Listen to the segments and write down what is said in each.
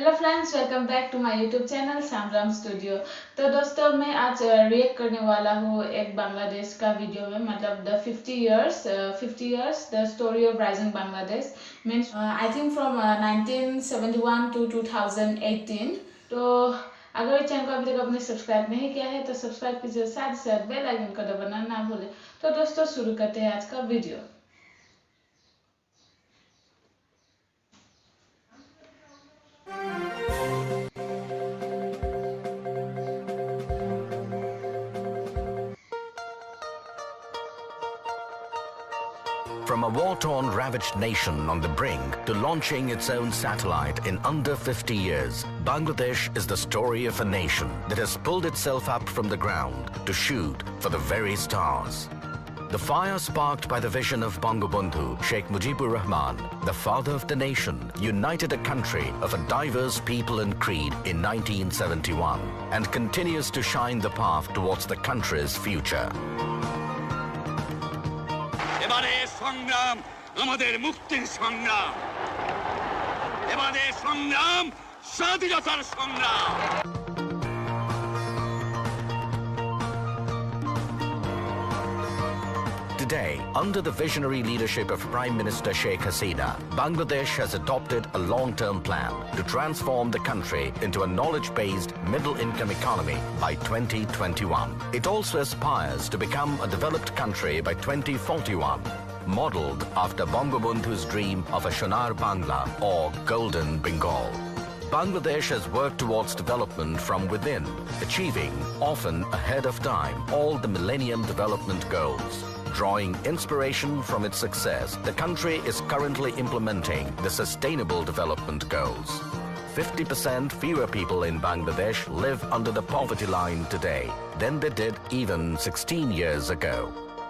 Hello friends, welcome back to my YouTube channel Sangram studio. तो दोस्तों, मैं आज रिएक्ट करने वाला हूँ एक बांग्लादेश का वीडियो में, मतलब the 50 years the story of rising Bangladesh means I think from 1971 to 2018। तो अगर इस चैनल को अभी तक आपने सब्सक्राइब नहीं किया है तो सब्सक्राइब कीजिए, साथ ही साथ बेल आइकन का दबाना ना भूलें। तो दोस्तों, शुरू करते हैं आज का video. From a war-torn, ravaged nation on the brink to launching its own satellite in under 50 years, Bangladesh is the story of a nation that has pulled itself up from the ground to shoot for the very stars. The fire sparked by the vision of Bangabandhu Sheikh Mujibur Rahman, the father of the nation, united a country of a diverse people and creed in 1971 and continues to shine the path towards the country's future. এবারে সংগ্রাম আমাদের মুক্তির সংগ্রাম, এবারে সংগ্রাম স্বাধীনতার সংগ্রাম। Today, under the visionary leadership of Prime Minister Sheikh Hasina, Bangladesh has adopted a long-term plan to transform the country into a knowledge-based middle-income economy by 2021. It also aspires to become a developed country by 2041, modeled after Bangabandhu's dream of a Sonar Bangla or Golden Bengal. Bangladesh has worked towards development from within, achieving, often ahead of time, all the Millennium Development Goals. Drawing inspiration from its success, the country is currently implementing the Sustainable Development Goals. 50% fewer people in Bangladesh live under the poverty line today than they did even 16 years ago.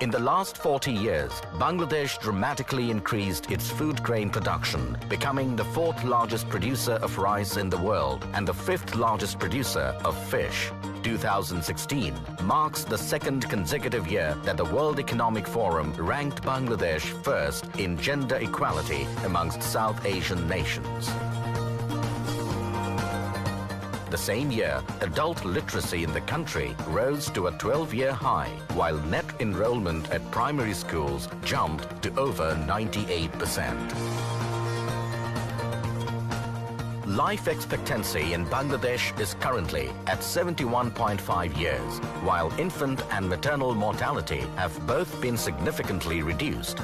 In the last 40 years, Bangladesh dramatically increased its food grain production, becoming the 4th largest producer of rice in the world and the 5th largest producer of fish. 2016 marks the second consecutive year that the World Economic Forum ranked Bangladesh first in gender equality amongst South Asian nations. The same year, adult literacy in the country rose to a 12-year high, while net enrollment at primary schools jumped to over 98%. Life expectancy in Bangladesh is currently at 71.5 years, while infant and maternal mortality have both been significantly reduced.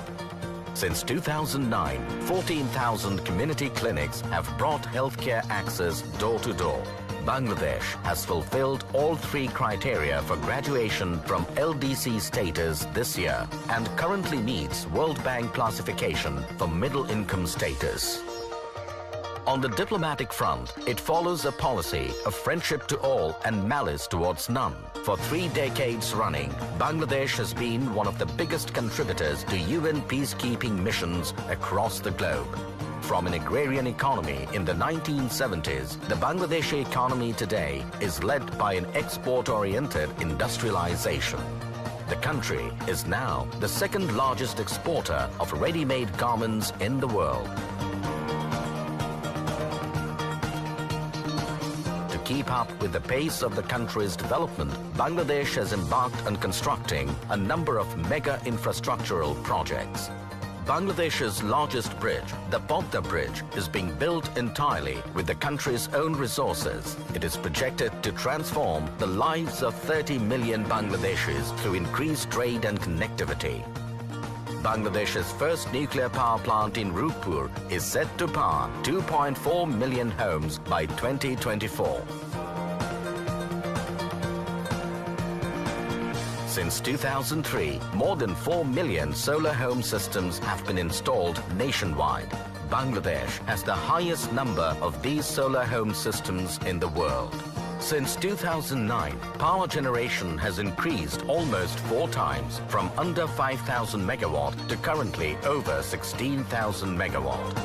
Since 2009, 14,000 community clinics have brought healthcare access door to door. Bangladesh has fulfilled all 3 criteria for graduation from LDC status this year and currently meets World Bank classification for middle income status. On the diplomatic front, it follows a policy of friendship to all and malice towards none. For 3 decades running, Bangladesh has been one of the biggest contributors to UN peacekeeping missions across the globe. From an agrarian economy in the 1970s, the Bangladeshi economy today is led by an export-oriented industrialization. The country is now the 2nd largest exporter of ready-made garments in the world. To keep up with the pace of the country's development, Bangladesh has embarked on constructing a number of mega infrastructural projects. Bangladesh's largest bridge, the Podda Bridge, is being built entirely with the country's own resources. It is projected to transform the lives of 30 million Bangladeshis through increased trade and connectivity. Bangladesh's first nuclear power plant in Rupur is set to power 2.4 million homes by 2024. Since 2003, more than 4 million solar home systems have been installed nationwide. Bangladesh has the highest number of these solar home systems in the world. Since 2009, power generation has increased almost 4 times, from under 5,000 megawatt to currently over 16,000 megawatt.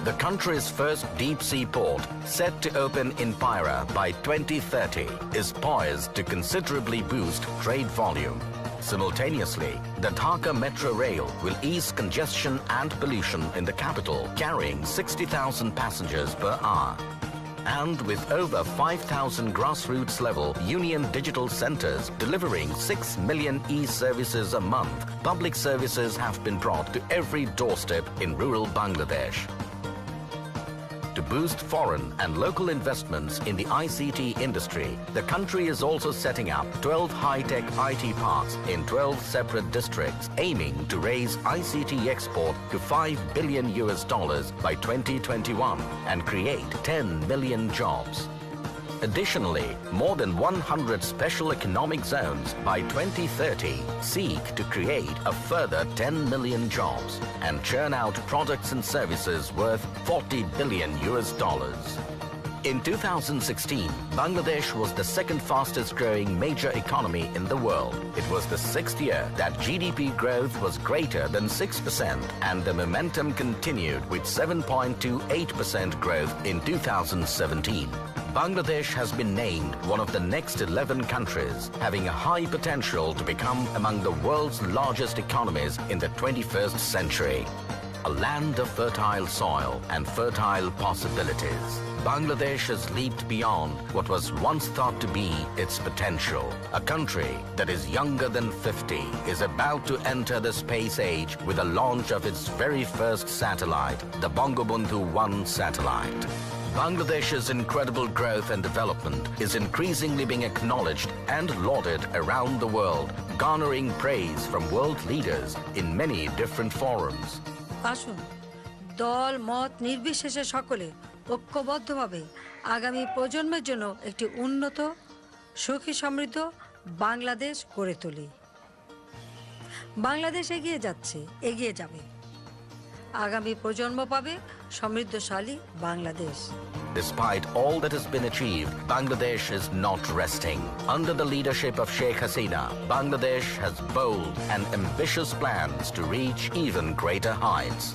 The country's first deep-sea port, set to open in Pira by 2030, is poised to considerably boost trade volume. Simultaneously, the Dhaka Metro Rail will ease congestion and pollution in the capital, carrying 60,000 passengers per hour. And with over 5,000 grassroots level union digital centers delivering 6 million e-services a month, public services have been brought to every doorstep in rural Bangladesh. To boost foreign and local investments in the ICT industry, the country is also setting up 12 high-tech IT parks in 12 separate districts, aiming to raise ICT export to $5 billion by 2021 and create 10 million jobs. Additionally, more than 100 special economic zones by 2030 seek to create a further 10 million jobs and churn out products and services worth $40 billion. In 2016, Bangladesh was the second fastest growing major economy in the world. It was the sixth year that GDP growth was greater than 6%, and the momentum continued with 7.28% growth in 2017. Bangladesh has been named one of the next 11 countries having a high potential to become among the world's largest economies in the 21st century. A land of fertile soil and fertile possibilities, Bangladesh has leaped beyond what was once thought to be its potential. A country that is younger than 50 is about to enter the space age with the launch of its very first satellite, the Bangabandhu 1 satellite. Bangladesh's incredible growth and development is increasingly being acknowledged and lauded around the world, garnering praise from world leaders in many different forums. আসুন দল মত নির্বিশেষে সকলে ঐক্যবদ্ধভাবে আগামী প্রজন্মের জন্য একটি উন্নত সুখী সমৃদ্ধ বাংলাদেশ গড়ে তুলি। বাংলাদেশ এগিয়ে যাচ্ছে, এগিয়ে যাবে। আগামী প্রজন্ম পাবে সমৃদ্ধশালী Bangladesh. Despite all that has been achieved, Bangladesh is not resting. Under the leadership of Sheikh Hasina, Bangladesh has bold and ambitious plans to reach even greater heights.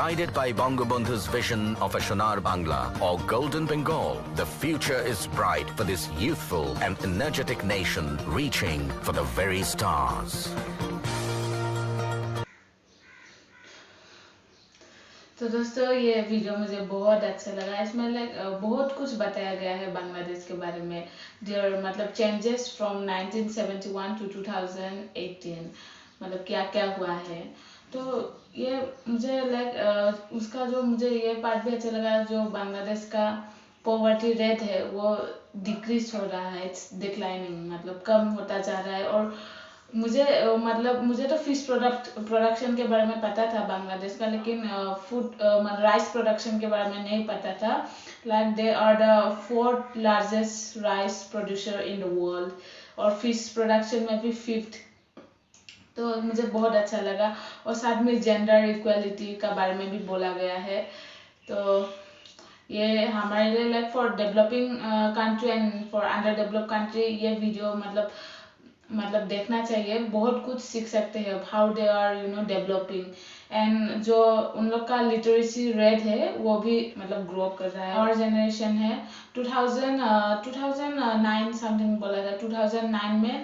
Guided by Bangabandhu's vision of a Sonar Bangla or Golden Bengal, the future is bright for this youthful and energetic nation reaching for the very stars. तो दोस्तों ये video मुझे बहुत अच्छा लगा। इसमें बहुत कुछ बताया गया है बांग्लादेश के बारे में, देयर मतलब चेंजेस फ्रॉम 1971 टू 2018, मतलब क्या क्या हुआ है। तो ये मुझे उसका जो मुझे ये पार्ट भी अच्छा लगा, जो बांग्लादेश का पॉवर्टी रेट है वो डिक्रीज हो रहा है, इट्स डिक्लाइनिंग, मतलब कम होता जा रहा है। और मुझे तो फिश प्रोडक्शन के बारे में पता था बांग्लादेश का, लेकिन राइस प्रोडक्शन के बारे में नहीं पता था। Like they are the 4th largest rice producer in the world, और फिश प्रोडक्शन में भी 5th। तो मुझे बहुत अच्छा लगा। और साथ में जेंडर इक्वालिटी का बारे में भी बोला गया है। तो ये हमारे लिए for developing country and for under developed country ये वीडियो मतलब देखना चाहिए। बहुत कुछ सीख सकते हैं how they are developing, and जो उन लोग का लिटरेसी रेट है वो भी मतलब ग्रो कर रहा है। और जनरेशन है 2009 समथिंग बोला था, 2009 में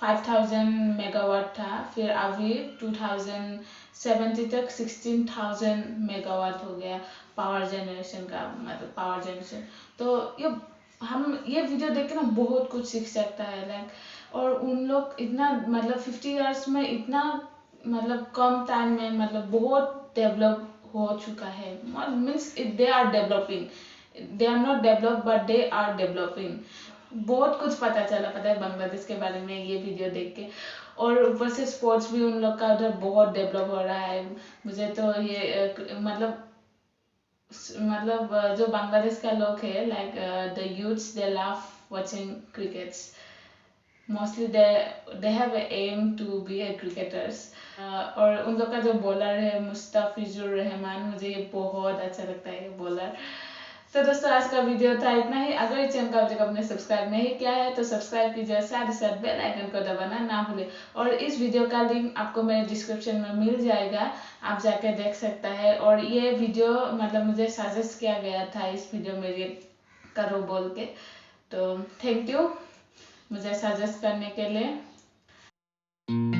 5000 मेगावाट था, फिर अभी 2070 तक 16,000 मेगावाट हो गया पावर जनरेशन का, मतलब पावर जनरेशन। तो हम ये वीडियो देख के ना बहुत कुछ सीख सकता है। और उन लोग इतना मतलब 50 इयर्स में इतना मतलब कम टाइम में मतलब बहुत डेवलप हो चुका है। Means they are developing, they are not develop but they are developing. बहुत कुछ पता है बांग्लादेश के बारे में ये वीडियो देख के। और ऊपर से स्पोर्ट्स भी उन लोग का उधर बहुत डेवलप हो रहा है। मुझे तो ये मतलब जो बांग्लादेश का लोग है, like the youths, they love watching crickets. Mostly they have aim to be a cricketers. और उन लोग का जो बॉलर है मुस्तफिजुर रहमान, मुझे ये बहुत अच्छा लगता है ये बॉलर। तो दोस्तों आज का वीडियो था इतना ही। अगर इस चैनल को अभी तक आपने सब्सक्राइब नहीं किया है तो सब्सक्राइब कीजिए, साथ ही साथ बेल आइकन को दबाना ना भूलें। और इस वीडियो का लिंक आपको मेरे डिस्क्रिप्शन में मिल जाएगा, आप जाकर देख सकता है। और ये वीडियो मतलब मुझे सजेस्ट किया गया था इस वीडियो में ये करो बोल के, तो थैंक यू मुझे सजेस्ट करने के लिए। you.